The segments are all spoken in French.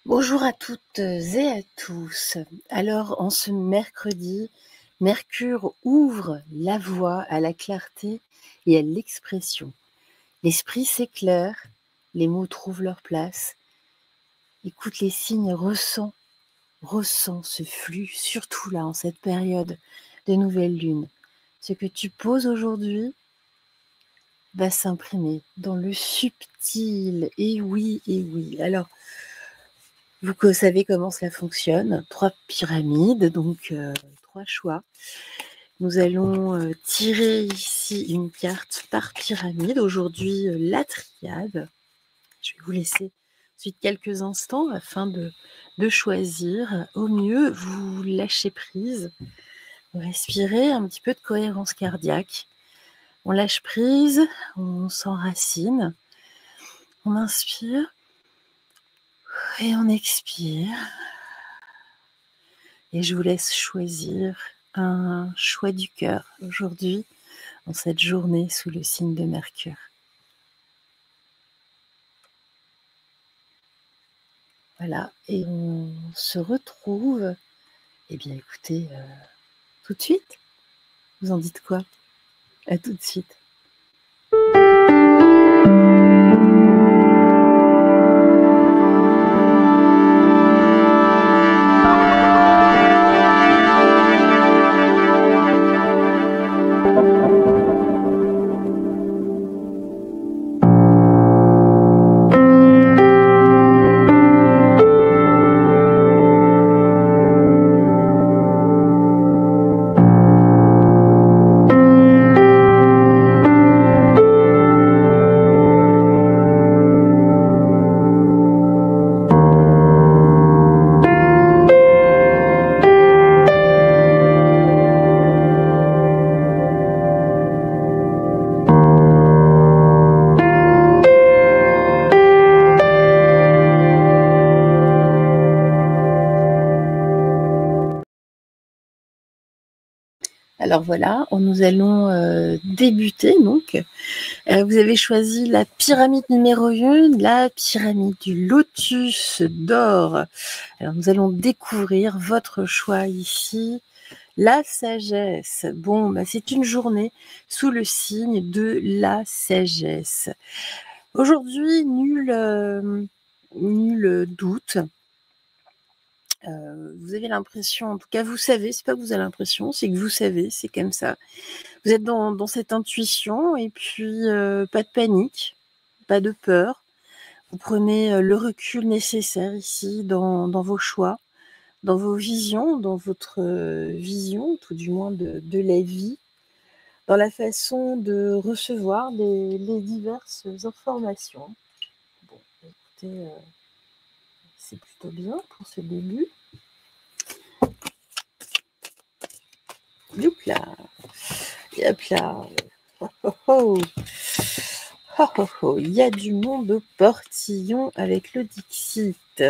Bonjour à toutes et à tous. Alors, en ce mercredi, Mercure ouvre la voie à la clarté et à l'expression. L'esprit s'éclaire, les mots trouvent leur place. Écoute les signes, ressens ce flux, surtout là, en cette période de nouvelle lune. Ce que tu poses aujourd'hui va s'imprimer dans le subtil. Et oui, et oui. Alors, vous savez comment cela fonctionne. 3 pyramides, donc 3 choix. Nous allons tirer ici une carte par pyramide. Aujourd'hui, la triade. Je vais vous laisser ensuite quelques instants afin de choisir. Au mieux, vous lâchez prise. Vous respirez, un petit peu de cohérence cardiaque. On lâche prise, on s'enracine. On inspire et on expire. Et je vous laisse choisir un choix du cœur aujourd'hui, en cette journée sous le signe de Mercure. Voilà, et on se retrouve, eh bien écoutez, tout de suite. Vous en dites quoi? À tout de suite. Alors voilà, nous allons débuter donc. Vous avez choisi la pyramide numéro 1, la pyramide du lotus d'or. Alors nous allons découvrir votre choix ici. La sagesse. Bon, c'est une journée sous le signe de la sagesse. Aujourd'hui, nul doute. Vous avez l'impression, en tout cas vous savez, c'est pas que vous avez l'impression, c'est que vous savez, c'est comme ça. Vous êtes dans cette intuition et puis pas de panique, pas de peur. Vous prenez le recul nécessaire ici dans vos choix, dans vos visions, dans votre vision, tout du moins de la vie, dans la façon de recevoir les diverses informations. Bon, écoutez, c'est plutôt bien pour ce début. Hop là, hop là. Oh, oh, oh. Oh, oh, oh. Il y a du monde au portillon avec le Dixit.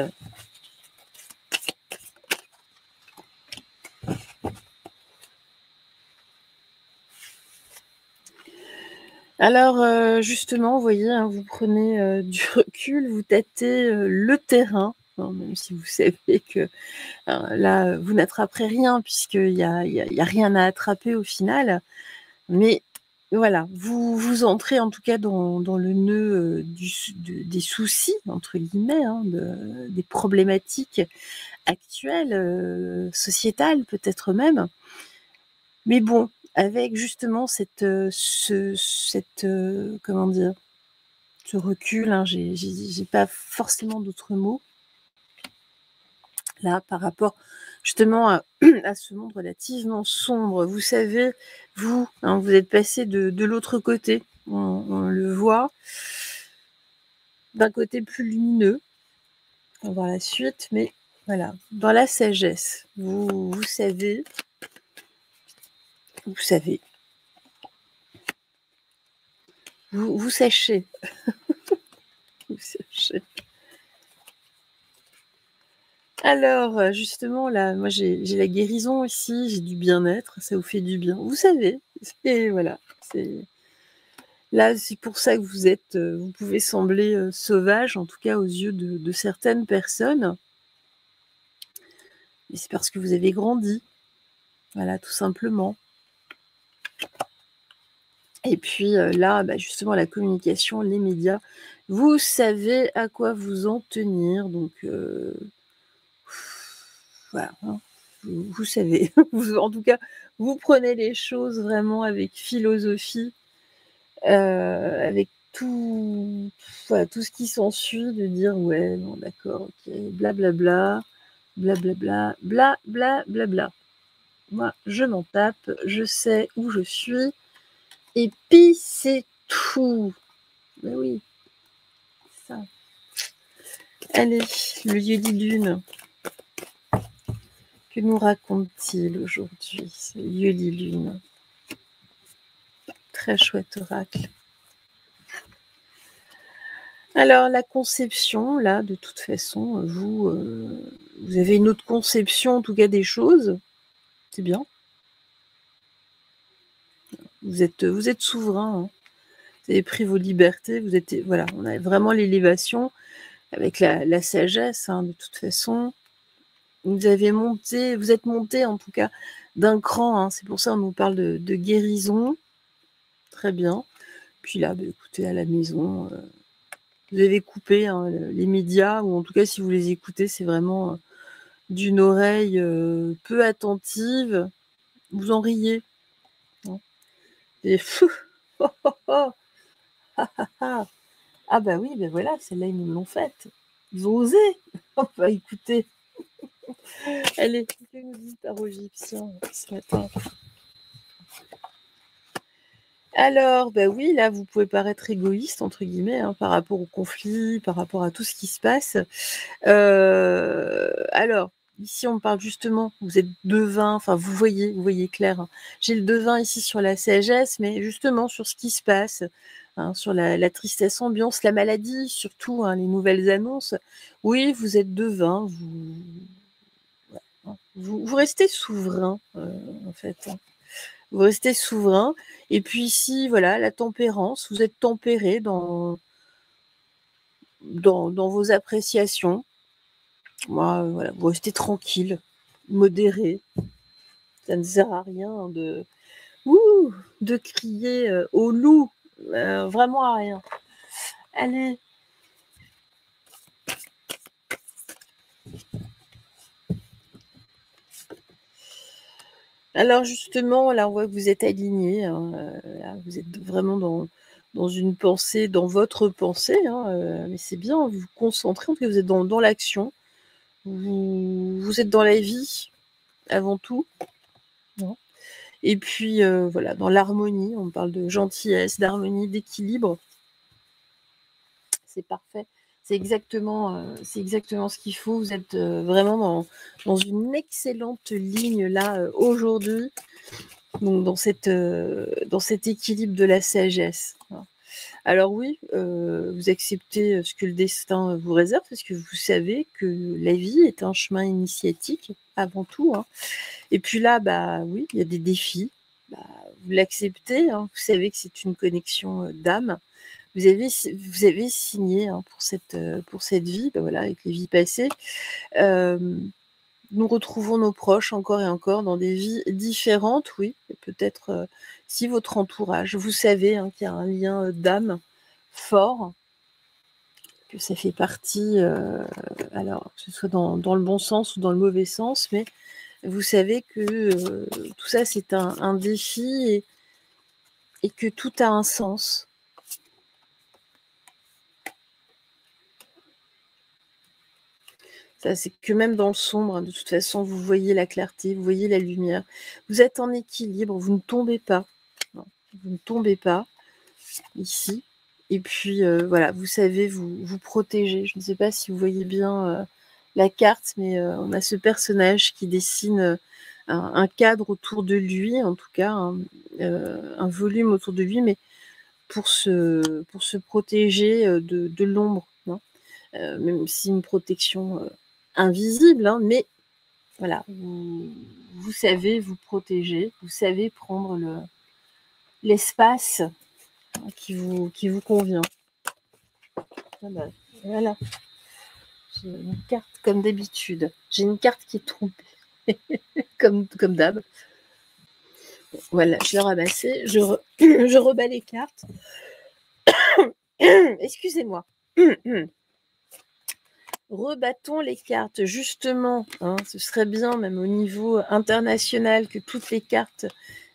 Alors, justement, vous voyez, hein, vous prenez du recul, vous tâtez le terrain, hein, même si vous savez que là, vous n'attraperez rien puisqu'il y a rien à attraper au final. Mais voilà, vous entrez en tout cas dans le nœud des soucis, entre guillemets, hein, des problématiques actuelles, sociétales peut-être même. Mais bon, avec justement comment dire, ce recul, hein, j'ai pas forcément d'autres mots là par rapport justement à ce monde relativement sombre. Vous savez, vous, hein, vous êtes passé de l'autre côté, on le voit, d'un côté plus lumineux. On va voir la suite, mais voilà, dans la sagesse, vous savez, vous sachez. Vous sachez. Alors, justement, là, moi, j'ai la guérison aussi, j'ai du bien-être, ça vous fait du bien. Vous savez, et voilà, là, c'est pour ça que vous pouvez sembler sauvage, en tout cas aux yeux de certaines personnes. Et c'est parce que vous avez grandi. Voilà, tout simplement. Et puis là, bah, justement, la communication, les médias, vous savez à quoi vous en tenir. Donc, voilà, hein, vous savez. En tout cas, vous prenez les choses vraiment avec philosophie, avec tout, voilà, tout ce qui s'ensuit, de dire ouais, non, d'accord, ok, blablabla, blablabla, blablabla. Moi, je m'en tape, je sais où je suis, et puis c'est tout. Mais oui, c'est ça. Allez, le Yoli-Lune, que nous raconte-t-il aujourd'hui, ce Yoli-Lune? Très chouette oracle. Alors, la conception, là, de toute façon, vous avez une autre conception, en tout cas, des choses. C'est bien. Vous êtes souverain, hein. Vous avez pris vos libertés, vous êtes, voilà, on a vraiment l'élévation avec la sagesse, hein, de toute façon. Vous êtes monté, en tout cas, d'un cran, hein. C'est pour ça qu'on nous parle de guérison. Très bien. Puis là, bah, écoutez, à la maison, vous avez coupé, hein, les médias, ou en tout cas, si vous les écoutez, c'est vraiment d'une oreille peu attentive. Vous en riez, hein. Et fou, oh, oh, oh, ah, ah, ah. Ah bah oui, ben voilà, celle-là, ils nous l'ont faite. Ils ont osé. Bah écoutez, allez, que nous dit Tarot Égyptien ce matin? Alors, bah oui, là, vous pouvez paraître égoïste, entre guillemets, hein, par rapport au conflit, par rapport à tout ce qui se passe. Alors, ici, on parle justement, vous êtes devin, enfin, vous voyez clair, hein. J'ai le devin ici sur la sagesse, mais justement sur ce qui se passe, hein, sur la tristesse ambiance, la maladie, surtout, hein, les nouvelles annonces. Oui, vous êtes devin, vous restez souverain, en fait, hein. Vous restez souverain. Et puis ici, voilà, la tempérance, vous êtes tempéré dans vos appréciations. Moi, voilà, vous restez tranquille, modéré. Ça ne sert à rien de crier au loup. Vraiment à rien. Allez. Alors justement, là, on voit que vous êtes aligné, hein, là, vous êtes vraiment dans une pensée, dans votre pensée, hein, mais c'est bien, vous vous concentrez, en tout cas, vous êtes dans l'action. Vous êtes dans la vie, avant tout, hein. Et puis, voilà, dans l'harmonie, on parle de gentillesse, d'harmonie, d'équilibre. C'est parfait. C'est exactement ce qu'il faut. Vous êtes vraiment dans une excellente ligne là aujourd'hui, donc dans cet équilibre de la sagesse. Alors oui, vous acceptez ce que le destin vous réserve, parce que vous savez que la vie est un chemin initiatique avant tout, hein. Et puis là, bah oui, il y a des défis. Bah, vous l'acceptez, hein. Vous savez que c'est une connexion d'âme. Vous avez signé, hein, pour cette vie, bah voilà, avec les vies passées. Nous retrouvons nos proches encore et encore dans des vies différentes, oui. Et peut-être si votre entourage, vous savez, hein, qu'il y a un lien d'âme fort, que ça fait partie, alors que ce soit dans le bon sens ou dans le mauvais sens, mais vous savez que tout ça, c'est un défi, et que tout a un sens. Ça, c'est que même dans le sombre, hein, de toute façon, vous voyez la clarté, vous voyez la lumière. Vous êtes en équilibre, vous ne tombez pas. Non, vous ne tombez pas ici. Et puis, voilà, vous savez vous protéger. Je ne sais pas si vous voyez bien la carte, mais on a ce personnage qui dessine un cadre autour de lui, en tout cas, un volume autour de lui, mais pour se protéger de l'ombre, hein. Même si une protection invisible, hein, mais voilà, vous savez vous protéger, vous savez prendre l'espace qui vous convient. Ah bah, voilà, j'ai une carte comme d'habitude. J'ai une carte qui est trompée. comme d'hab. Voilà, je l'ai ramassé, je rebats les cartes. Excusez-moi. Rebattons les cartes, justement. Hein, ce serait bien, même au niveau international, que toutes les cartes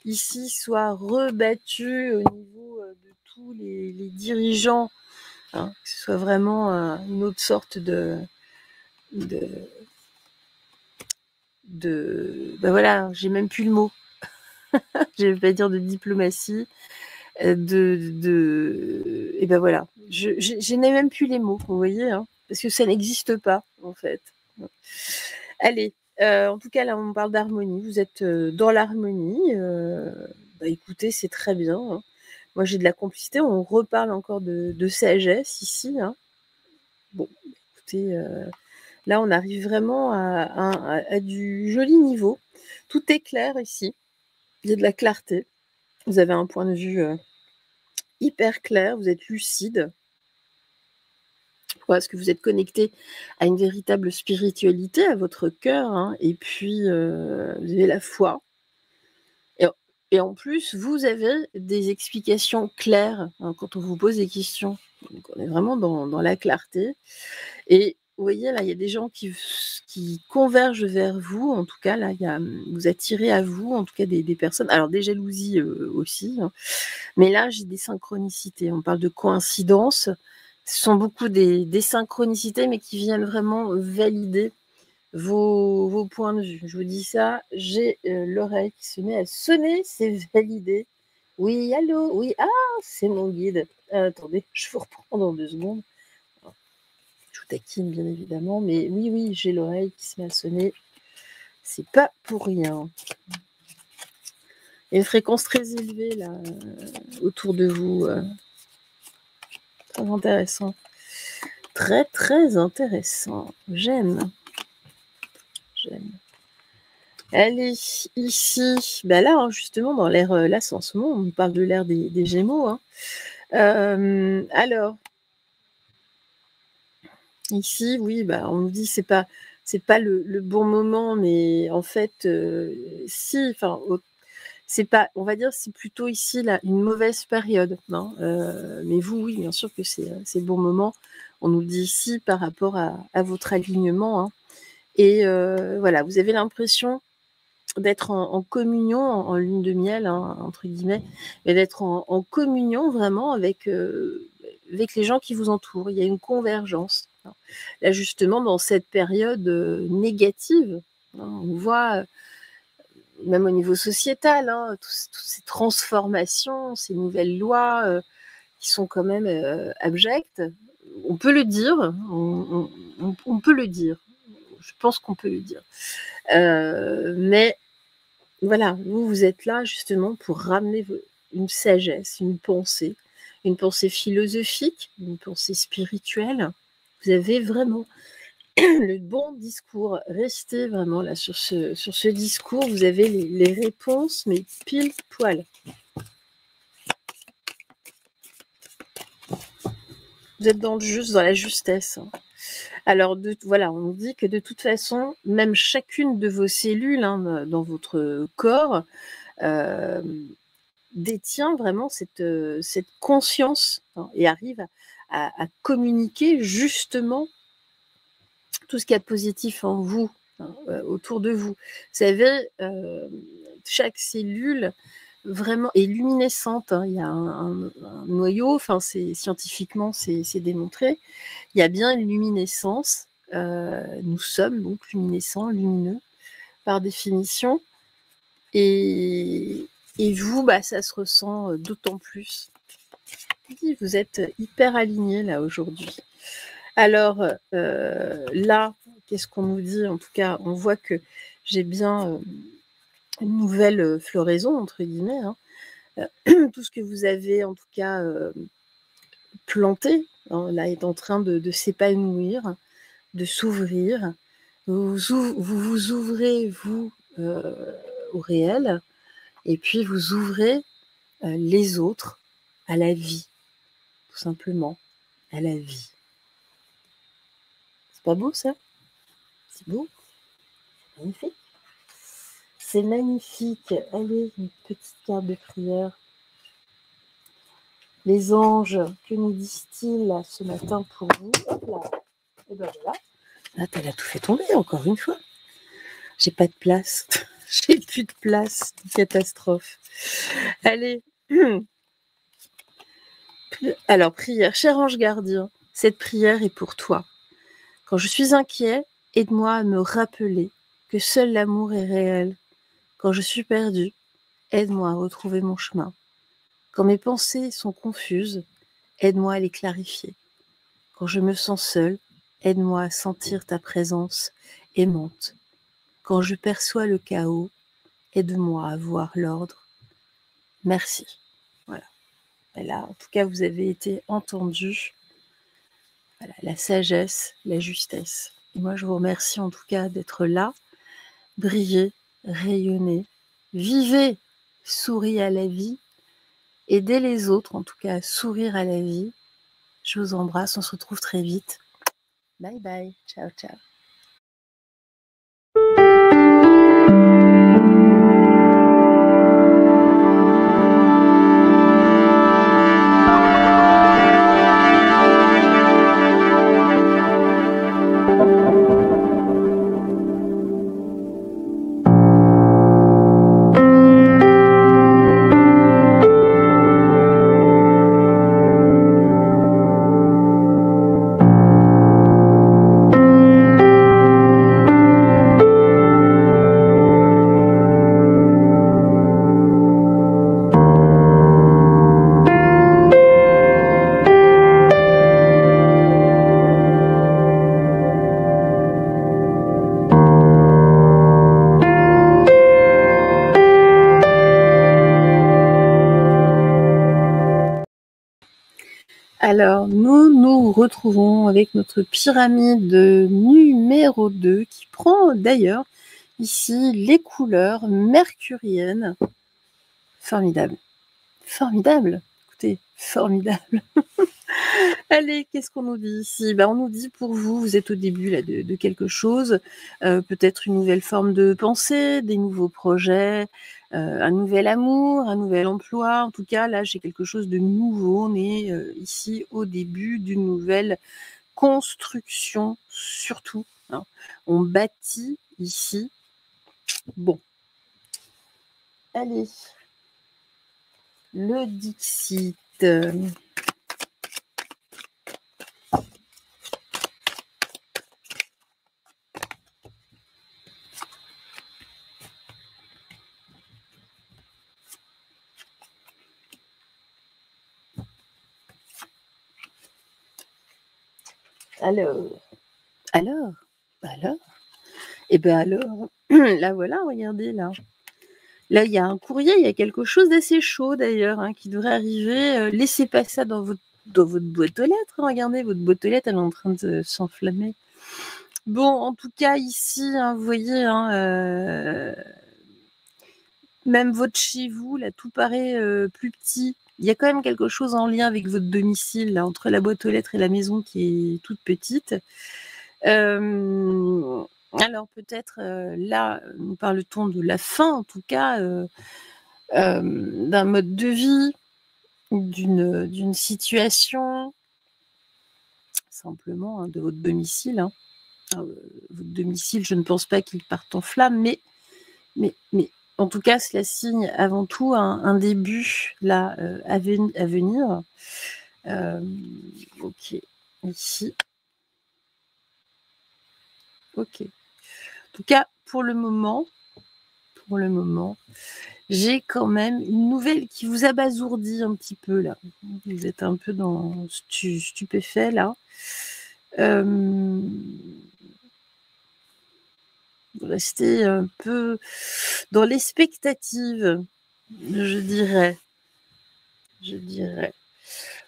ici soient rebattues au niveau de tous les dirigeants. Hein, que ce soit vraiment une autre sorte ben voilà, j'ai même plus le mot. Je vais pas dire de diplomatie, et ben voilà. Je n'ai même plus les mots, vous voyez, hein, parce que ça n'existe pas, en fait. Allez, en tout cas, là, on parle d'harmonie. Vous êtes dans l'harmonie. Bah, écoutez, c'est très bien. Hein. Moi, j'ai de la complicité. On reparle encore de sagesse ici. Hein. Bon, écoutez, là, on arrive vraiment à du joli niveau. Tout est clair ici. Il y a de la clarté. Vous avez un point de vue hyper clair. Vous êtes lucide. Parce que vous êtes connecté à une véritable spiritualité, à votre cœur. Hein, et puis, vous avez la foi. Et en plus, vous avez des explications claires hein, quand on vous pose des questions. Donc, on est vraiment dans la clarté. Et vous voyez, là, il y a des gens qui convergent vers vous. En tout cas, là, vous attirez à vous, en tout cas, des personnes. Alors, des jalousies aussi. Hein. Mais là, j'ai des synchronicités. On parle de coïncidences. Ce sont beaucoup des synchronicités, mais qui viennent vraiment valider vos points de vue. Je vous dis ça, j'ai l'oreille qui se met à sonner, c'est validé. Oui, allô, oui, ah, c'est mon guide. Attendez, je vous reprends dans 2 secondes. Je vous taquine, bien évidemment, mais oui, oui, j'ai l'oreille qui se met à sonner. C'est pas pour rien. Il y a une fréquence très élevée, là, autour de vous. Très intéressant. Très, très intéressant. J'aime. Allez, ici, bah là, hein, justement, dans l'ère, là, c'est en ce moment, on parle de l'ère des Gémeaux. Hein. Alors, ici, oui, bah, on nous dit c'est pas le bon moment, mais en fait, si, enfin, c'est pas, on va dire, c'est plutôt ici là une mauvaise période. Non mais vous, oui, bien sûr que c'est le bon moment. On nous le dit ici par rapport à votre alignement. Hein. Et voilà, vous avez l'impression d'être en communion, en lune de miel, hein, entre guillemets, mais d'être en communion vraiment avec les gens qui vous entourent. Il y a une convergence. Hein. Là, justement, dans cette période négative, hein, on voit, même au niveau sociétal, hein, toutes ces transformations, ces nouvelles lois qui sont quand même abjectes. On peut le dire, on peut le dire. Je pense qu'on peut le dire. Mais voilà, vous êtes là justement pour ramener une sagesse, une pensée philosophique, une pensée spirituelle. Vous avez vraiment le bon discours. Restez vraiment là sur ce discours. Vous avez les réponses, mais pile poil. Vous êtes dans le juste, dans la justesse. Hein. Alors, voilà, on nous dit que de toute façon, même chacune de vos cellules hein, dans votre corps détient vraiment cette conscience hein, et arrive à communiquer justement tout ce qu'il y a de positif en vous, hein, autour de vous. Vous savez, chaque cellule vraiment est luminescente. Hein. Il y a un noyau, enfin, scientifiquement, c'est démontré. Il y a bien une luminescence. Nous sommes donc luminescents, lumineux, par définition. Et vous, bah, ça se ressent d'autant plus. Vous êtes hyper alignés là aujourd'hui. Alors là, qu'est-ce qu'on nous dit? En tout cas, on voit que j'ai bien une nouvelle floraison, entre guillemets. Hein. Tout ce que vous avez, en tout cas, planté, hein, là, est en train de s'épanouir, de s'ouvrir. Vous vous ouvrez, vous, au réel, et puis vous ouvrez les autres à la vie, tout simplement, à la vie. C'est pas beau, ça? C'est beau? Magnifique. C'est magnifique. Allez, une petite carte de prière. Les anges, que nous disent-ils là, ce matin pour vous? Hop là. Et ben voilà. Là, t'as tout fait tomber, encore une fois. J'ai pas de place. J'ai plus de place. Catastrophe. Allez. Alors, prière. Cher ange gardien, cette prière est pour toi. Quand je suis inquiet, aide-moi à me rappeler que seul l'amour est réel. Quand je suis perdu, aide-moi à retrouver mon chemin. Quand mes pensées sont confuses, aide-moi à les clarifier. Quand je me sens seule, aide-moi à sentir ta présence aimante. Quand je perçois le chaos, aide-moi à voir l'ordre. Merci. Voilà. Et là, en tout cas, vous avez été entendus. Voilà, la sagesse, la justesse. Et moi, je vous remercie en tout cas d'être là. Brillez, rayonnez, vivez, souriez à la vie. Aidez les autres, en tout cas, à sourire à la vie. Je vous embrasse, on se retrouve très vite. Bye bye, ciao ciao. Alors, nous nous retrouvons avec notre pyramide numéro 2 qui prend d'ailleurs ici les couleurs mercuriennes. Formidable. Formidable. Écoutez, formidable. Allez, qu'est-ce qu'on nous dit ici? On nous dit pour vous, vous êtes au début là, de quelque chose, peut-être une nouvelle forme de pensée, des nouveaux projets, un nouvel amour, un nouvel emploi. En tout cas, là, j'ai quelque chose de nouveau. On est ici au début d'une nouvelle construction, surtout. Hein. On bâtit ici. Bon. Allez. Le Dixit. Alors, et bien alors, là voilà, regardez là. Là, il y a un courrier, il y a quelque chose d'assez chaud d'ailleurs, hein, qui devrait arriver. Laissez pas ça dans votre boîte aux lettres. Hein, regardez, votre boîte aux lettres, elle est en train de s'enflammer. Bon, en tout cas, ici, hein, vous voyez, hein, même votre chez vous, là, tout paraît plus petit. Il y a quand même quelque chose en lien avec votre domicile, là, entre la boîte aux lettres et la maison qui est toute petite. Alors peut-être là, nous parle-t-on de la fin, en tout cas, d'un mode de vie, d'une situation, simplement hein, de votre domicile. Hein. Votre domicile, je ne pense pas qu'il parte en flammes, mais en tout cas, cela signe avant tout un début là à venir. Ok, ici. Ok. En tout cas, pour le moment, j'ai quand même une nouvelle qui vous abasourdit un petit peu là. Vous êtes un peu dans stupéfait là. Vous restez un peu dans l'expectative, je dirais.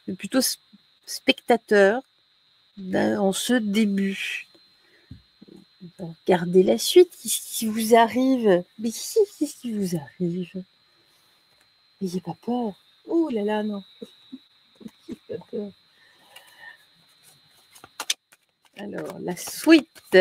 Mais plutôt spectateur en ce début. Regardez la suite, qu'est-ce qui vous arrive? Mais qu'est-ce qui vous arrive? N'ayez pas peur. Oh là là, non. N'ayez pas peur. Alors, la suite.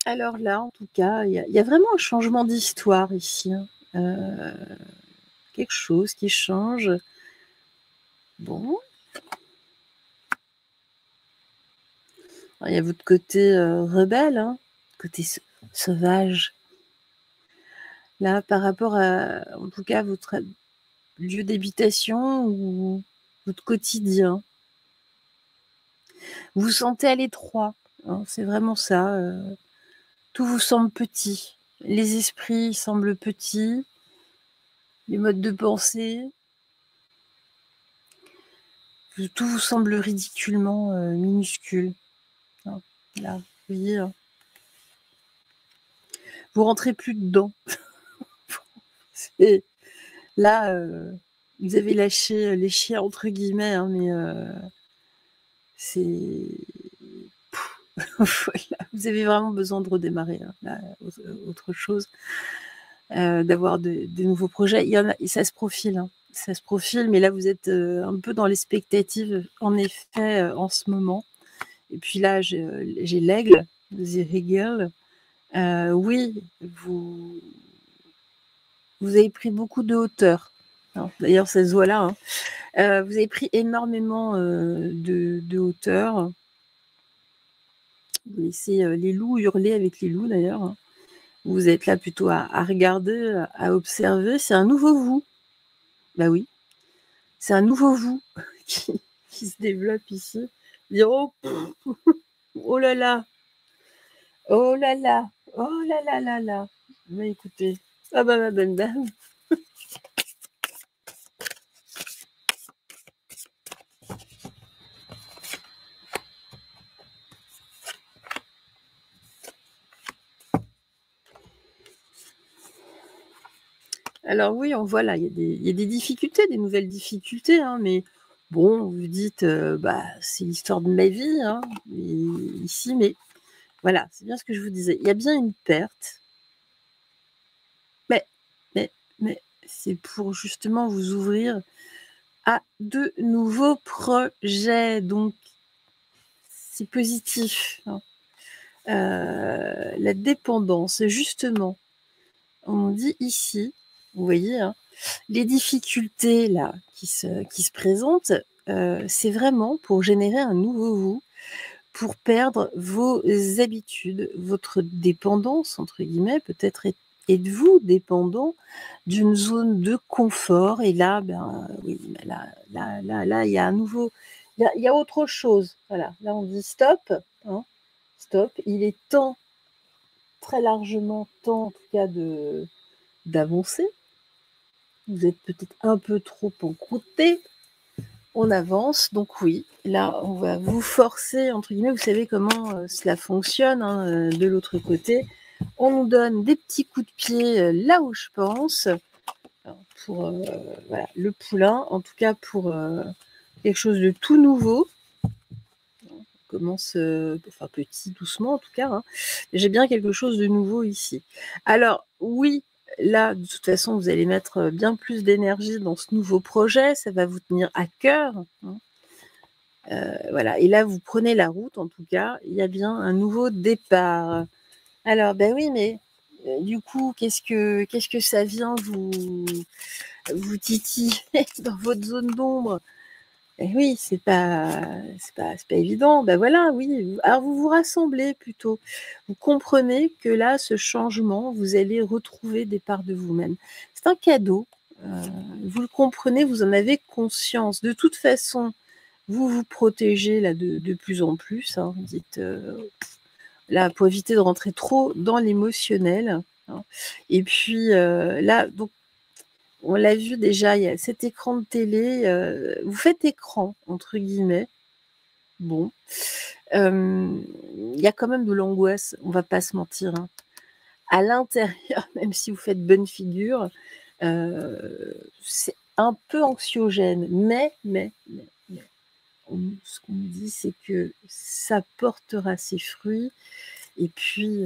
Alors là, en tout cas, il y a vraiment un changement d'histoire ici, hein. Quelque chose qui change. Bon, il y a votre côté rebelle, hein, côté sauvage. Là, par rapport à, en tout cas, votre lieu d'habitation ou votre quotidien. Vous vous sentez à l'étroit, hein, c'est vraiment ça. Tout vous semble petit. Les esprits semblent petits, les modes de pensée, tout vous semble ridiculement minuscule, hein. Là, vous voyez, hein. Vous rentrez plus dedans. Et là, vous avez lâché les chiens entre guillemets, hein, mais c'est voilà, vous avez vraiment besoin de redémarrer, hein, là, autre chose, d'avoir des nouveaux projets. Il y en a, ça se profile, hein, ça se profile, mais là vous êtes un peu dans l'expectative, en effet, en ce moment. Et puis là, j'ai l'aigle, The Eagle. Oui, vous avez pris beaucoup de hauteur, hein. D'ailleurs, ça se voit là, hein. Vous avez pris énormément de hauteur. Vous laissez les loups hurler avec les loups, d'ailleurs, hein. Vous êtes là plutôt à regarder, à observer. C'est un nouveau vous. Bah oui, c'est un nouveau vous qui se développe ici. Dire oh, oh là là, oh là là, oh là là là là. Bah écoutez, ah bah ma bonne dame. Alors oui, on voit là, il y a des difficultés, des nouvelles difficultés, hein, mais bon, vous dites, bah, c'est l'histoire de ma vie, hein, ici, mais voilà, c'est bien ce que je vous disais. Il y a bien une perte, mais, mais, mais c'est pour justement vous ouvrir à de nouveaux projets, donc c'est positif, hein. La dépendance, justement, on dit ici, vous voyez, hein, les difficultés là qui se présentent, c'est vraiment pour générer un nouveau vous, pour perdre vos habitudes, votre «dépendance» entre guillemets, peut-être êtes-vous dépendant d'une zone de confort et là, ben, oui, ben là, il y a un nouveau il y a autre chose. Voilà, là on dit stop, hein, stop, il est temps, très largement temps en tout cas d'avancer. Vous êtes peut-être un peu trop encroûté. On avance, donc oui, là, on va vous forcer, entre guillemets, vous savez comment cela fonctionne, hein, de l'autre côté. On nous donne des petits coups de pied là où je pense, pour voilà, le poulain, en tout cas pour quelque chose de tout nouveau. On commence, enfin petit, doucement en tout cas, hein. J'ai bien quelque chose de nouveau ici. Alors oui, là, de toute façon, vous allez mettre bien plus d'énergie dans ce nouveau projet, ça va vous tenir à cœur, hein. Voilà, et là, vous prenez la route, en tout cas, il y a bien un nouveau départ. Alors, ben oui, mais du coup, qu'est-ce que ça vient vous titiller dans votre zone d'ombre? Et oui, c'est pas évident. Ben voilà, oui. Alors, vous vous rassemblez plutôt. Vous comprenez que là, ce changement, vous allez retrouver des parts de vous-même. C'est un cadeau. Vous le comprenez, vous en avez conscience. De toute façon, vous vous protégez là de plus en plus, hein. Vous dites là pour éviter de rentrer trop dans l'émotionnel, hein. Et puis là, donc on l'a vu déjà, il y a cet écran de télé. Vous faites écran entre guillemets. Bon, il y a quand même de l'angoisse. On va pas se mentir, hein. À l'intérieur, même si vous faites bonne figure, c'est un peu anxiogène, mais ce qu'on me dit, c'est que ça portera ses fruits. Et puis,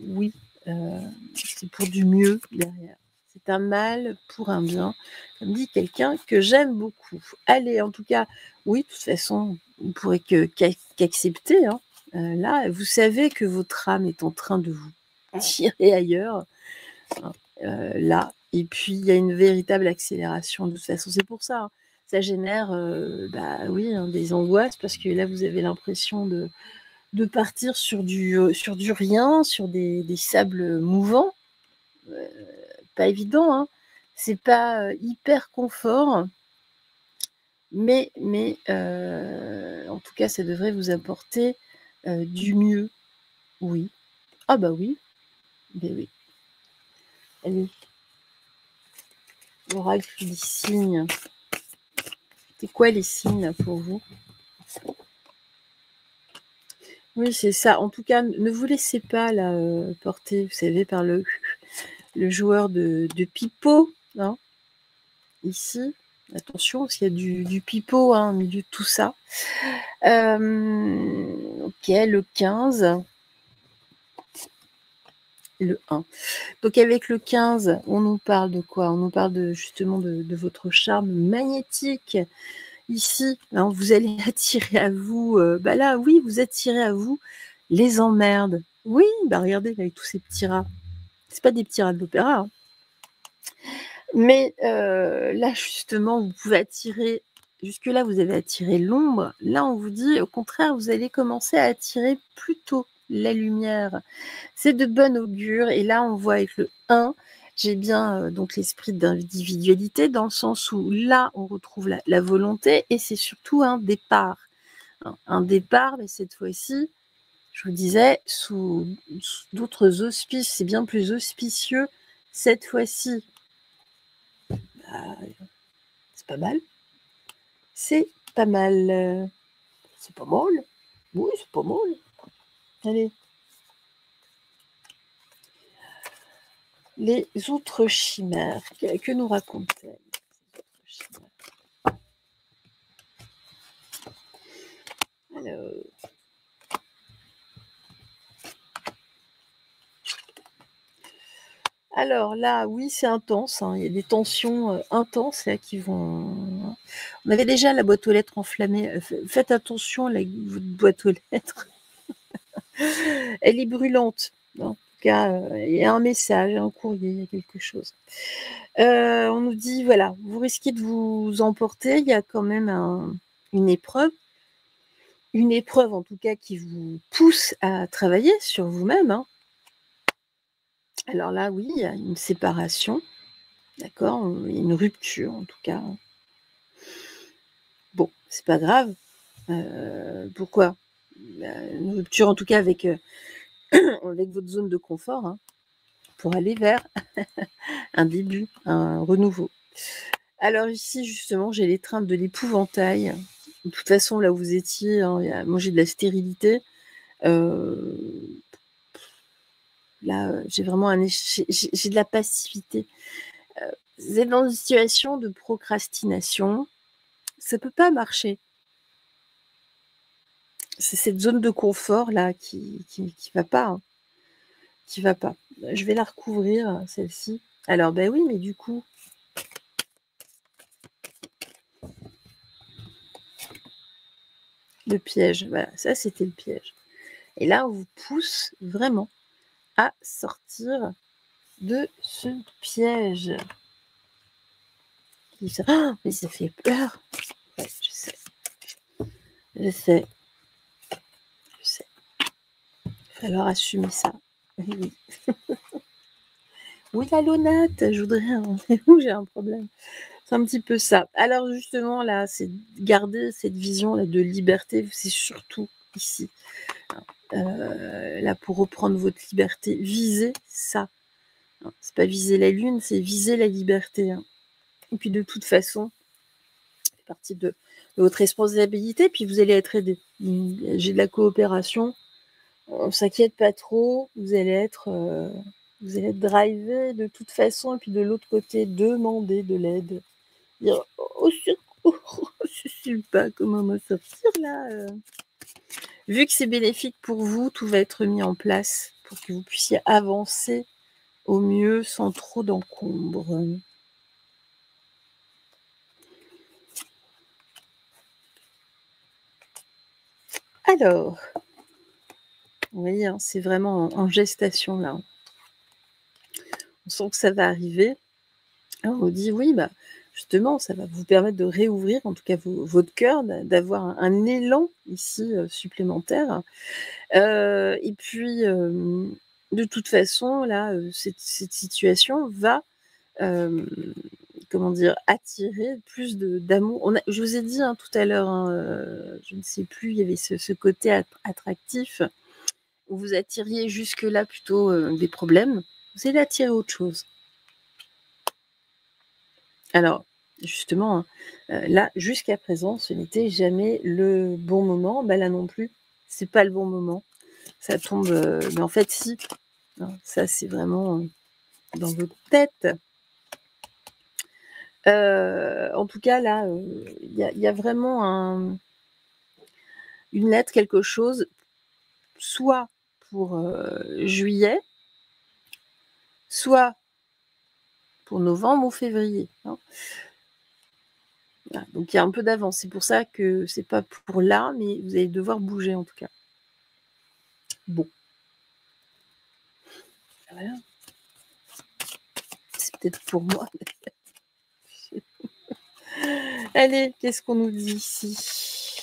oui, c'est pour du mieux derrière. C'est un mal pour un bien, comme dit quelqu'un que j'aime beaucoup. Allez, en tout cas, oui, de toute façon, vous ne pourrez qu'accepter, hein. Là, vous savez que votre âme est en train de vous tirer ailleurs, hein, là et puis il y a une véritable accélération de toute façon. C'est pour ça, hein, ça génère, bah, oui, hein, des angoisses parce que là, vous avez l'impression de partir sur du rien, sur des sables mouvants, pas évident, hein. C'est pas, hyper confort, mais en tout cas, ça devrait vous apporter, du mieux. Oui. Ah bah oui, beh oui. Allez, l'oracle des signes. C'est quoi les signes là pour vous? Oui, c'est ça. En tout cas, ne vous laissez pas là, porter, vous savez, par le joueur de pipeau, hein, ici. Attention, parce qu'il y a du pipeau, hein, au milieu de tout ça. OK, le 15. Le 1. Donc avec le 15, on nous parle de quoi? On nous parle de justement de votre charme magnétique. Ici, hein, vous allez attirer à vous, bah là, oui, vous attirez à vous les emmerdes. Oui, bah regardez avec tous ces petits rats. C'est pas des petits rats de l'opéra, hein. Mais là, justement, vous pouvez attirer jusque-là, vous avez attiré l'ombre. Là, on vous dit, au contraire, vous allez commencer à attirer plutôt la lumière. C'est de bon augure et là, on voit avec le 1, j'ai bien, donc l'esprit d'individualité dans le sens où là, on retrouve la volonté et c'est surtout un départ, hein. Un départ, mais cette fois-ci, je vous disais, sous d'autres auspices, c'est bien plus auspicieux cette fois-ci. Bah, c'est pas mal. C'est pas mal. C'est pas mal. Oui, c'est pas mal. Allez. Les autres chimères, que nous racontent-elles, ces autres chimères? Alors là, oui, c'est intense, hein. Il y a des tensions intenses là qui vont. On avait déjà la boîte aux lettres enflammée. Faites attention, là, votre boîte aux lettres. Elle est brûlante. En tout cas, il y a un message, un courrier, il y a quelque chose. On nous dit, voilà, vous risquez de vous emporter. Il y a quand même une épreuve. Une épreuve, en tout cas, qui vous pousse à travailler sur vous-même, hein. Alors là, oui, il y a une séparation, d'accord, une rupture, en tout cas. Bon, c'est pas grave. Pourquoi? Une rupture, en tout cas, avec votre zone de confort, hein, pour aller vers un début, un renouveau. Alors ici, justement, j'ai l'étreinte de l'épouvantail. De toute façon, là où vous étiez, hein, moi j'ai de la stérilité. Là, j'ai vraiment j'ai de la passivité. Vous êtes dans une situation de procrastination. Ça peut pas marcher. C'est cette zone de confort là qui va pas, hein, qui va pas. Je vais la recouvrir, celle-ci. Alors, ben oui, mais du coup, le piège, voilà, ça c'était le piège. Et là, on vous pousse vraiment à sortir de ce piège. Oh, mais ça fait peur. Ouais, je sais. Je sais. Je sais. Il va falloir assumer ça. Oui. Oui, la Lonate, je voudrais un rendez-vous, j'ai un problème. C'est un petit peu ça. Alors justement, là, c'est garder cette vision-là de liberté, c'est surtout ici. Là, pour reprendre votre liberté, visez ça, hein. C'est pas viser la lune, c'est viser la liberté, hein. Et puis de toute façon, ça fait partie de votre responsabilité, puis vous allez être aidé. J'ai de la coopération, on s'inquiète pas trop, vous allez être drivé de toute façon, et puis de l'autre côté, demander de l'aide. Dire au secours, je sais pas comment m'en sortir là. Vu que c'est bénéfique pour vous, tout va être mis en place pour que vous puissiez avancer au mieux sans trop d'encombre. Alors, Vous voyez, hein, c'est vraiment en gestation là. On sent que ça va arriver. Alors on dit oui, bah, justement, ça va vous permettre de réouvrir, en tout cas votre cœur, d'avoir un élan ici supplémentaire. Et puis, de toute façon, là, cette situation va, comment dire, attirer plus d'amour. Je vous ai dit hein, tout à l'heure, hein, je ne sais plus, il y avait ce côté attractif où vous attiriez jusque-là plutôt des problèmes. Vous allez attirer autre chose. Alors, justement, hein, là, jusqu'à présent, ce n'était jamais le bon moment. Bah, là non plus, c'est pas le bon moment. Ça tombe, mais en fait, si. Hein, ça, c'est vraiment dans votre tête. En tout cas, là, il y a vraiment une lettre, quelque chose, soit pour juillet, soit pour novembre ou février. Hein. Voilà, donc il y a un peu d'avance. C'est pour ça que c'est pas pour là, mais vous allez devoir bouger en tout cas. Bon. Voilà. C'est peut-être pour moi. Allez, qu'est-ce qu'on nous dit ici?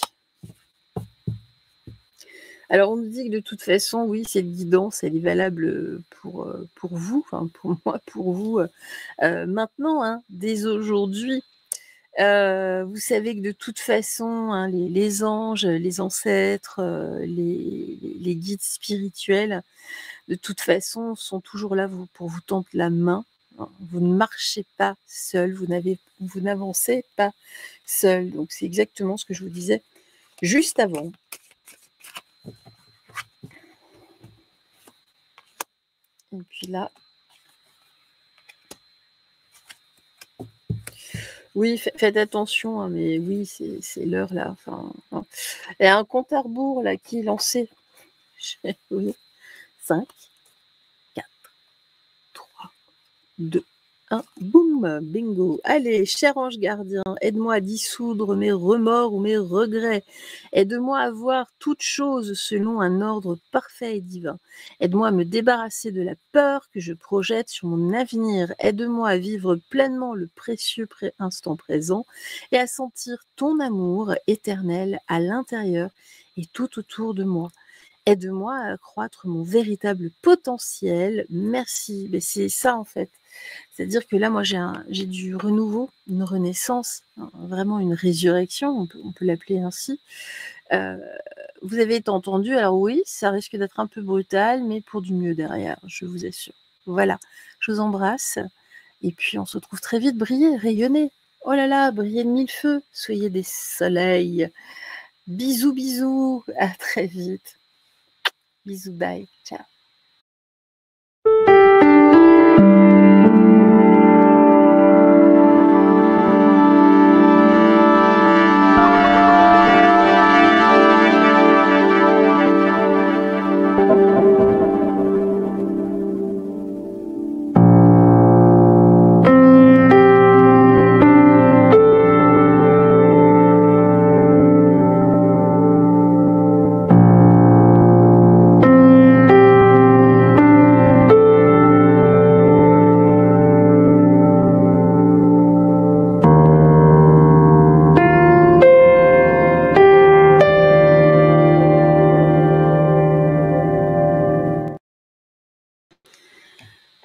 Alors, on nous dit que de toute façon, oui, cette guidance, elle est valable pour vous, enfin pour moi, pour vous, maintenant, hein, dès aujourd'hui. Vous savez que de toute façon, hein, les anges, les ancêtres, les guides spirituels, de toute façon, sont toujours là pour vous tendre la main. Hein. Vous ne marchez pas seul, vous n'avancez pas seul. Donc, c'est exactement ce que je vous disais juste avant. Et puis là, oui, faites attention, hein, mais oui, c'est l'heure là. Enfin, hein. Il y a un compte à rebours là qui est lancé. Oui. 5, 4, 3, 2, 1, boum, bingo. Allez, cher ange gardien, aide-moi à dissoudre mes remords ou mes regrets. Aide-moi à voir toutes choses selon un ordre parfait et divin. Aide-moi à me débarrasser de la peur que je projette sur mon avenir. Aide-moi à vivre pleinement le précieux instant présent et à sentir ton amour éternel à l'intérieur et tout autour de moi. Aide-moi à accroître mon véritable potentiel. Merci. Mais c'est ça en fait. C'est-à-dire que là, moi, j'ai du renouveau, une renaissance, hein, vraiment une résurrection, on peut l'appeler ainsi. Vous avez été entendu, alors oui, ça risque d'être un peu brutal, mais pour du mieux derrière, je vous assure. Voilà, je vous embrasse, et puis on se retrouve très vite. Brillez, rayonnez. Oh là là, brillez de mille feux, soyez des soleils. Bisous, bisous, à très vite. Bisous, bye, ciao.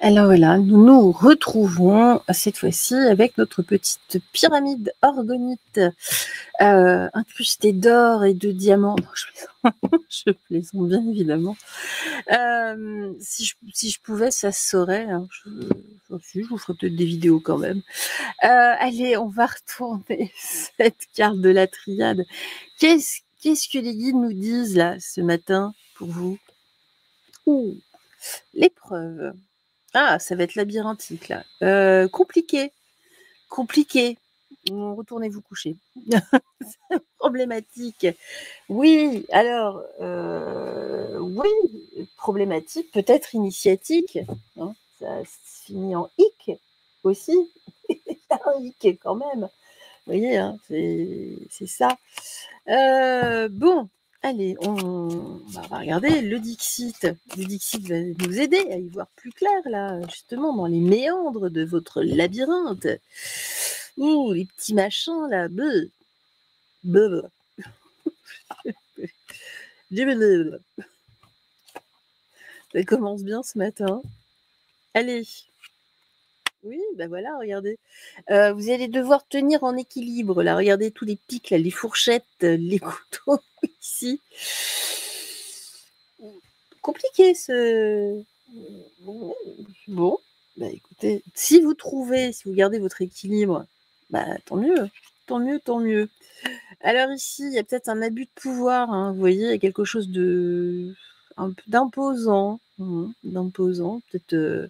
Alors voilà, nous nous retrouvons cette fois-ci avec notre petite pyramide orgonite incrustée d'or et de diamants. Non, je plaisante bien évidemment. Si je pouvais, ça se saurait. Hein. Je vous ferai peut-être des vidéos quand même. Allez, on va retourner cette carte de la triade. Qu'est-ce que les guides nous disent là ce matin pour vous? Ouh, l'épreuve. Ah, ça va être labyrinthique là. Compliqué. Retournez vous coucher. Problématique. Oui, alors, oui, problématique, peut-être initiatique. Hein, ça se finit en hic aussi. Un hic quand même. Vous voyez, hein, c'est ça. Bon, Allez, on va regarder le Dixit. Le Dixit va nous aider à y voir plus clair, là, justement, dans les méandres de votre labyrinthe. Ouh, les petits machins, là. Bleu. Bleu. Ça commence bien ce matin. Allez. Oui, ben voilà, regardez. Vous allez devoir tenir en équilibre, là. Regardez tous les pics, là, les fourchettes, les couteaux, ici. Compliqué, ce... Bon, bah écoutez, si vous gardez votre équilibre, bah tant mieux, tant mieux, tant mieux. Alors ici, il y a peut-être un abus de pouvoir, hein, vous voyez, il y a quelque chose un peu d'imposant, d'imposant, peut-être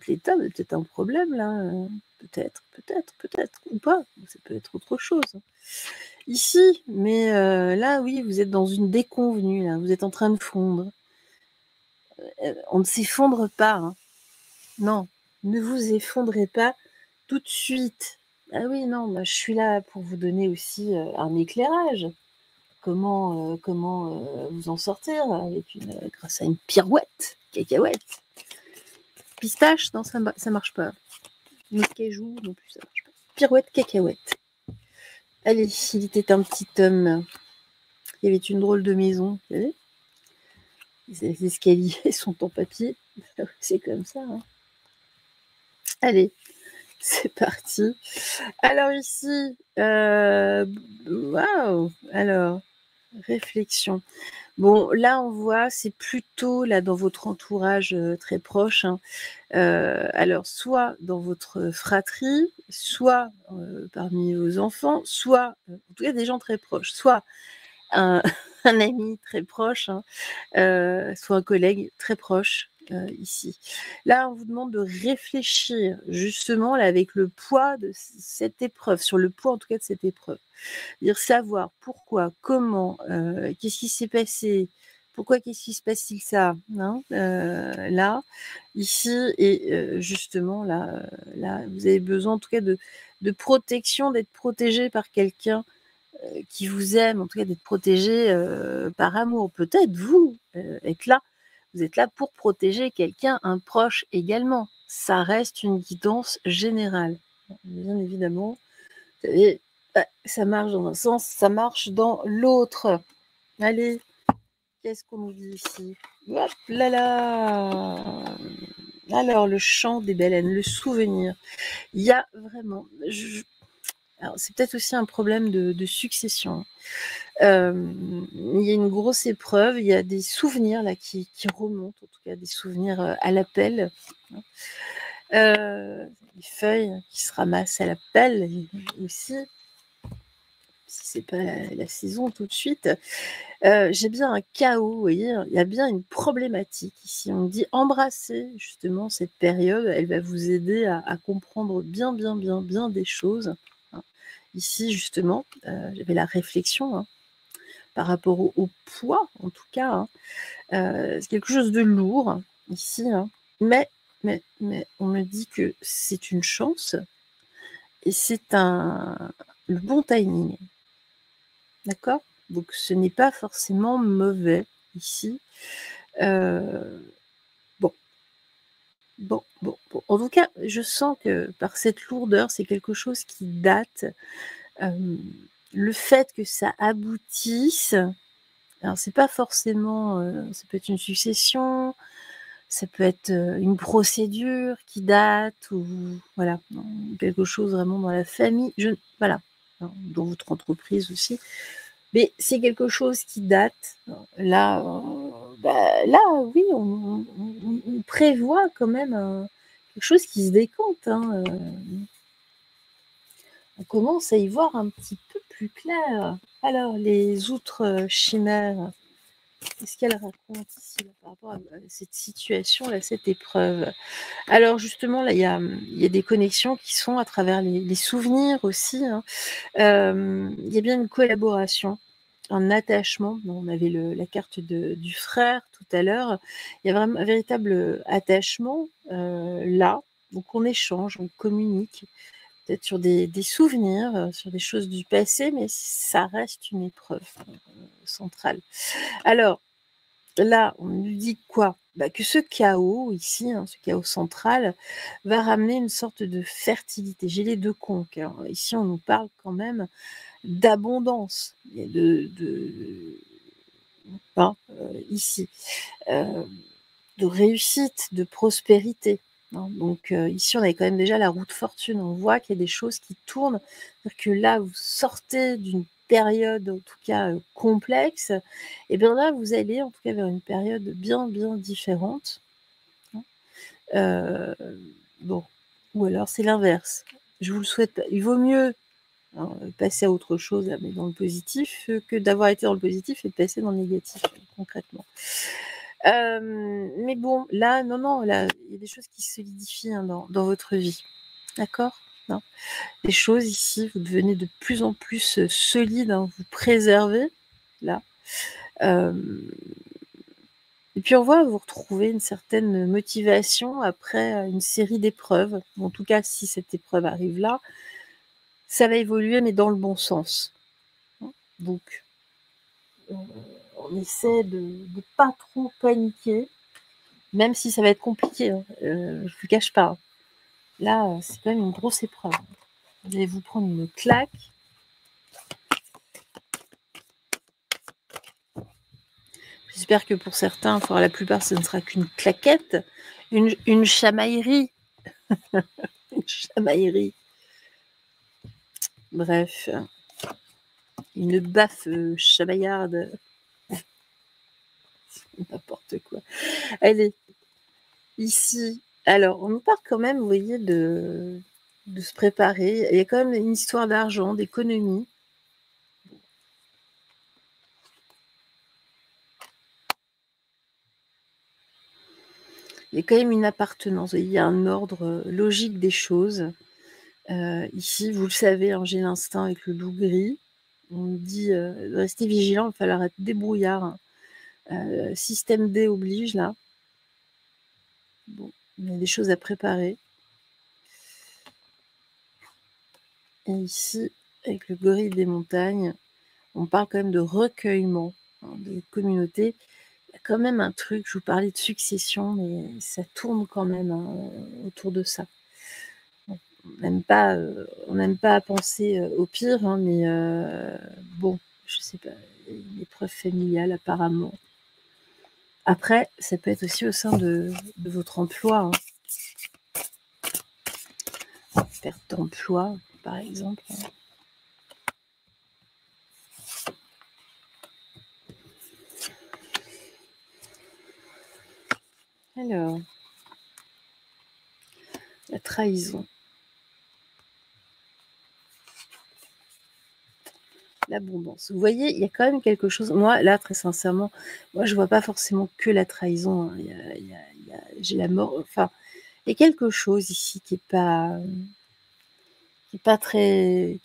l'État, mais peut-être un problème là, peut-être, ou pas, ça peut être autre chose. Ici, mais là, oui, vous êtes dans une déconvenue, là, vous êtes en train de fondre. On ne s'effondre pas, hein. Non, ne vous effondrez pas tout de suite. Ah oui, non, moi, je suis là pour vous donner aussi un éclairage. Comment vous en sortir grâce à une pirouette, cacahuète. Pistache, non, ça marche pas. Cajou, non plus, ça marche pas. Pirouette, cacahuète. Allez, il était un petit homme. Il y avait une drôle de maison, vous savez. Les escaliers sont en papier. C'est comme ça, hein. Allez, c'est parti. Alors ici, waouh. Alors, réflexion. Bon, là, on voit, c'est plutôt là dans votre entourage très proche, hein. Alors, soit dans votre fratrie, soit parmi vos enfants, soit, en tout cas, des gens très proches, soit un, un ami très proche, hein, soit un collègue très proche. Ici. Là, on vous demande de réfléchir justement là, avec le poids de cette épreuve, sur le poids en tout cas de cette épreuve. Dire savoir pourquoi, comment, qu'est-ce qui s'est passé, pourquoi, qu'est-ce qui se passe-t-il ça, hein, là, ici, et justement, là, vous avez besoin en tout cas de protection, d'être protégé par quelqu'un qui vous aime, en tout cas d'être protégé par amour. Peut-être vous vous êtes là pour protéger quelqu'un, un proche également. Ça reste une guidance générale. Bien évidemment, vous savez, ça marche dans un sens, ça marche dans l'autre. Allez, qu'est-ce qu'on nous dit ici? Hop là là. Alors, le chant des baleines, le souvenir. Il y a vraiment... Alors, c'est peut-être aussi un problème de succession. Il y a une grosse épreuve, il y a des souvenirs là qui remontent, en tout cas des souvenirs à l'appel. Les feuilles qui se ramassent à l'appel aussi, si c'est pas la saison tout de suite. J'ai bien un chaos, vous voyez, il y a bien une problématique ici. On me dit embrasser justement cette période, elle va vous aider à comprendre bien des choses, hein. Ici justement, j'avais la réflexion, hein, par rapport au poids en tout cas, hein. C'est quelque chose de lourd ici, hein. Mais on me dit que c'est une chance et c'est le bon timing. D'accord? Donc ce n'est pas forcément mauvais ici. Bon. En tout cas, je sens que par cette lourdeur, c'est quelque chose qui date. Le fait que ça aboutisse, alors c'est pas forcément, ça peut être une succession, ça peut être une procédure qui date ou voilà, quelque chose vraiment dans la famille, voilà, hein, dans votre entreprise aussi. Mais c'est quelque chose qui date. Là, là, oui, on prévoit quand même quelque chose qui se décante, hein. On commence à y voir un petit peu plus clair. Alors, les outres chimères, qu'est-ce qu'elles racontent ici là, par rapport à cette situation-là, cette épreuve? Alors justement, là, il y a des connexions qui sont à travers les souvenirs aussi, hein. Il y a bien une collaboration, un attachement. On avait la carte du frère tout à l'heure. Il y a vraiment un véritable attachement là. Donc on échange, on communique. peut-être sur des souvenirs, sur des choses du passé, mais ça reste une épreuve centrale. Alors, là, on nous dit quoi? Bah, que ce chaos ici, hein, ce chaos central, va ramener une sorte de fertilité. J'ai les 2 conques, hein. Ici, on nous parle quand même d'abondance et hein, ici, de réussite, de prospérité, hein. Donc ici, on avait quand même déjà la roue de fortune. On voit qu'il y a des choses qui tournent. C'est-à-dire que là, vous sortez d'une période, en tout cas, complexe et bien là, vous allez en tout cas vers une période bien, bien différente, hein. Bon, ou alors c'est l'inverse. Je vous le souhaite pas. Il vaut mieux, hein, passer à autre chose, là, mais dans le positif, que d'avoir été dans le positif et de passer dans le négatif, concrètement. Mais bon, là, non, là, il y a des choses qui se solidifient, hein, dans votre vie. D'accord? Non. Les choses ici, vous devenez de plus en plus solide, hein, vous préservez, là. Et puis on voit vous retrouver une certaine motivation après une série d'épreuves. En tout cas, si cette épreuve arrive là, ça va évoluer, mais dans le bon sens, hein. Donc, on essaie de ne pas trop paniquer, même si ça va être compliqué, hein, je ne vous le cache pas. Là, c'est quand même une grosse épreuve. Vous allez vous prendre une claque. J'espère que pour certains, pour la plupart, ce ne sera qu'une claquette, une chamaillerie. Une chamaillerie. Bref, une baffe chamaillarde. N'importe quoi. Allez, ici. Alors, on nous parle quand même, vous voyez, de se préparer. Il y a quand même une histoire d'argent, d'économie. Il y a quand même une appartenance. Il y a un ordre logique des choses. Ici, vous le savez, hein, j'ai l'instinct avec le loup gris. On me dit de rester vigilant, il va falloir être débrouillard. Système D oblige, là. Bon, il y a des choses à préparer. Et ici, avec le gorille des montagnes, on parle quand même de recueillement, hein, des communautés. Il y a quand même un truc, je vous parlais de succession, mais ça tourne quand même, hein, autour de ça. Bon, on n'aime pas penser au pire, hein, mais bon, je sais pas, une épreuve familiale apparemment. Après, ça peut être aussi au sein de votre emploi, hein. Perte d'emploi, par exemple. Alors, la trahison. L'abondance. Vous voyez, il y a quand même quelque chose. Moi, là, très sincèrement, moi, je vois pas forcément que la trahison, hein. J'ai la mort. Enfin, il y a quelque chose ici qui est pas très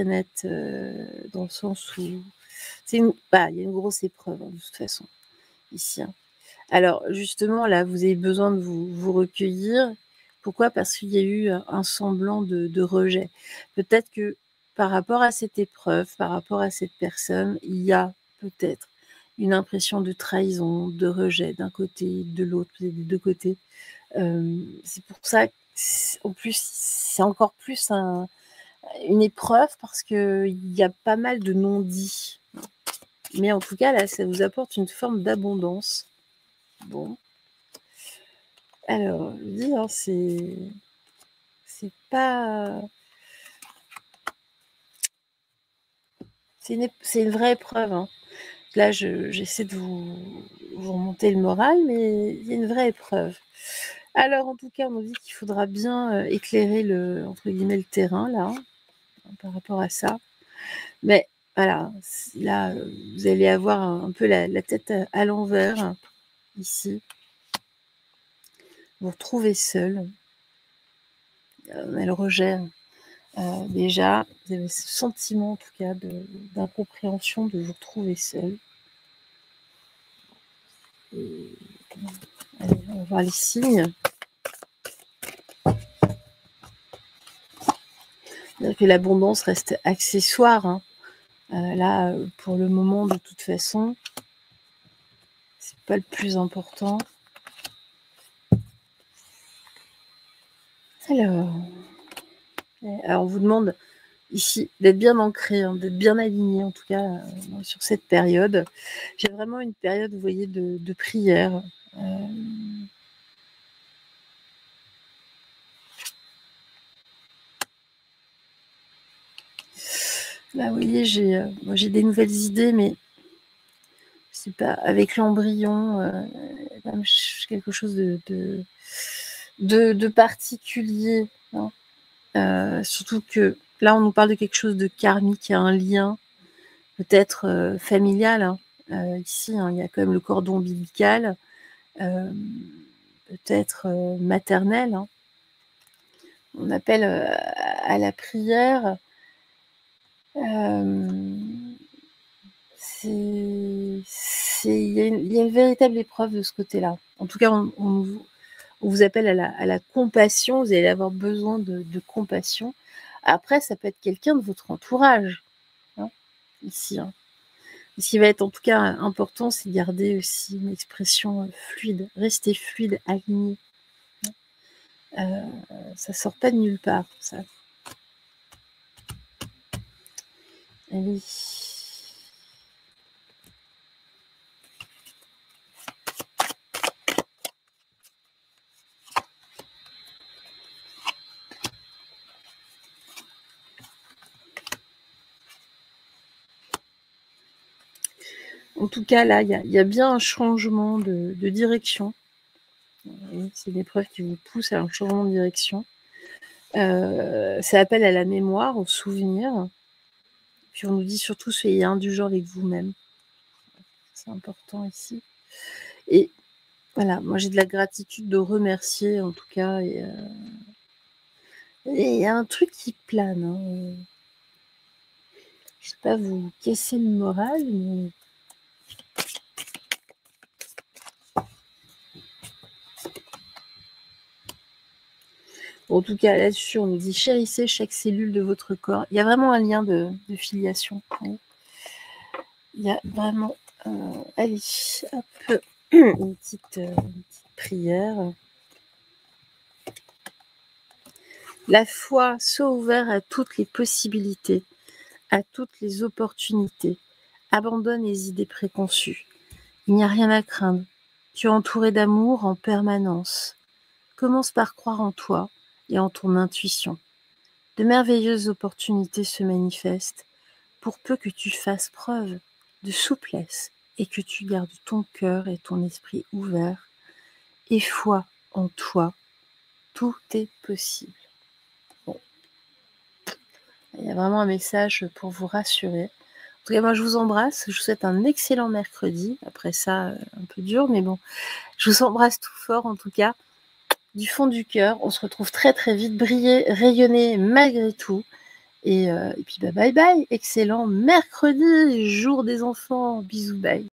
net, dans le sens où bah, il y a une grosse épreuve, hein, de toute façon, ici, hein. Alors, justement, là, vous avez besoin de vous recueillir. Pourquoi? Parce qu'il y a eu un semblant de rejet. Peut-être que par rapport à cette épreuve, par rapport à cette personne, il y a peut-être une impression de trahison, de rejet d'un côté, de l'autre, des 2 côtés. C'est pour ça qu'en plus, c'est encore plus une épreuve parce qu'il y a pas mal de non-dits. Mais en tout cas, là, ça vous apporte une forme d'abondance. Bon. Alors, je veux dire, c'est pas. C'est une vraie épreuve, hein. Là, j'essaie de vous remonter le moral, mais il y a une vraie épreuve. Alors, en tout cas, on nous dit qu'il faudra bien éclairer entre guillemets, le terrain, là, hein, par rapport à ça. Mais voilà, là, vous allez avoir un peu la tête à l'envers, ici. Vous vous retrouvez seul. On a le rejet. Déjà, vous avez ce sentiment, en tout cas, d'incompréhension, de vous retrouver seul. Et, allez, on va voir les signes. que l'abondance reste accessoire, hein. Là, pour le moment, de toute façon, c'est pas le plus important. Alors, on vous demande ici d'être bien ancré, hein, d'être bien aligné, en tout cas, sur cette période. J'ai vraiment une période, vous voyez, de prière. Là, vous voyez, j'ai des nouvelles idées, mais c'est pas avec l'embryon, comme quelque chose de particulier, hein. Surtout que là, on nous parle de quelque chose de karmique, il y a un lien peut-être familial, hein. Ici, hein, il y a quand même le cordon ombilical, peut-être maternel, hein. On appelle à la prière. Il y a une véritable épreuve de ce côté-là. En tout cas, on vous appelle à la compassion. Vous allez avoir besoin de compassion. Après, ça peut être quelqu'un de votre entourage, hein, ici, hein. Ce qui va être en tout cas important, c'est de garder aussi une expression fluide, rester fluide, aligné. Ça sort pas de nulle part, ça. Allez. En tout cas, là, il y a bien un changement de direction. C'est une épreuve qui vous pousse à un changement de direction. Ça appelle à la mémoire, au souvenir. Puis on nous dit surtout, soyez indulgents avec vous-même. C'est important ici. Et voilà, moi j'ai de la gratitude de remercier en tout cas. Et il y a un truc qui plane, hein. Je sais pas vous casser le moral, mais en tout cas, là-dessus, on nous dit chérissez chaque cellule de votre corps. Il y a vraiment un lien de filiation. Oui. Il y a vraiment. Allez, hop, une petite prière. La foi soit ouverte à toutes les possibilités, à toutes les opportunités. Abandonne les idées préconçues. Il n'y a rien à craindre. Tu es entouré d'amour en permanence. Commence par croire en toi et en ton intuition. De merveilleuses opportunités se manifestent pour peu que tu fasses preuve de souplesse et que tu gardes ton cœur et ton esprit ouverts et foi en toi. Tout est possible. Bon. Il y a vraiment un message pour vous rassurer. En tout cas, moi, je vous embrasse. Je vous souhaite un excellent mercredi. Après ça, un peu dur, mais bon. Je vous embrasse tout fort, en tout cas, du fond du cœur. On se retrouve très, très vite. Briller, rayonner malgré tout. Et puis, bye bye. Excellent mercredi, jour des enfants. Bisous, bye.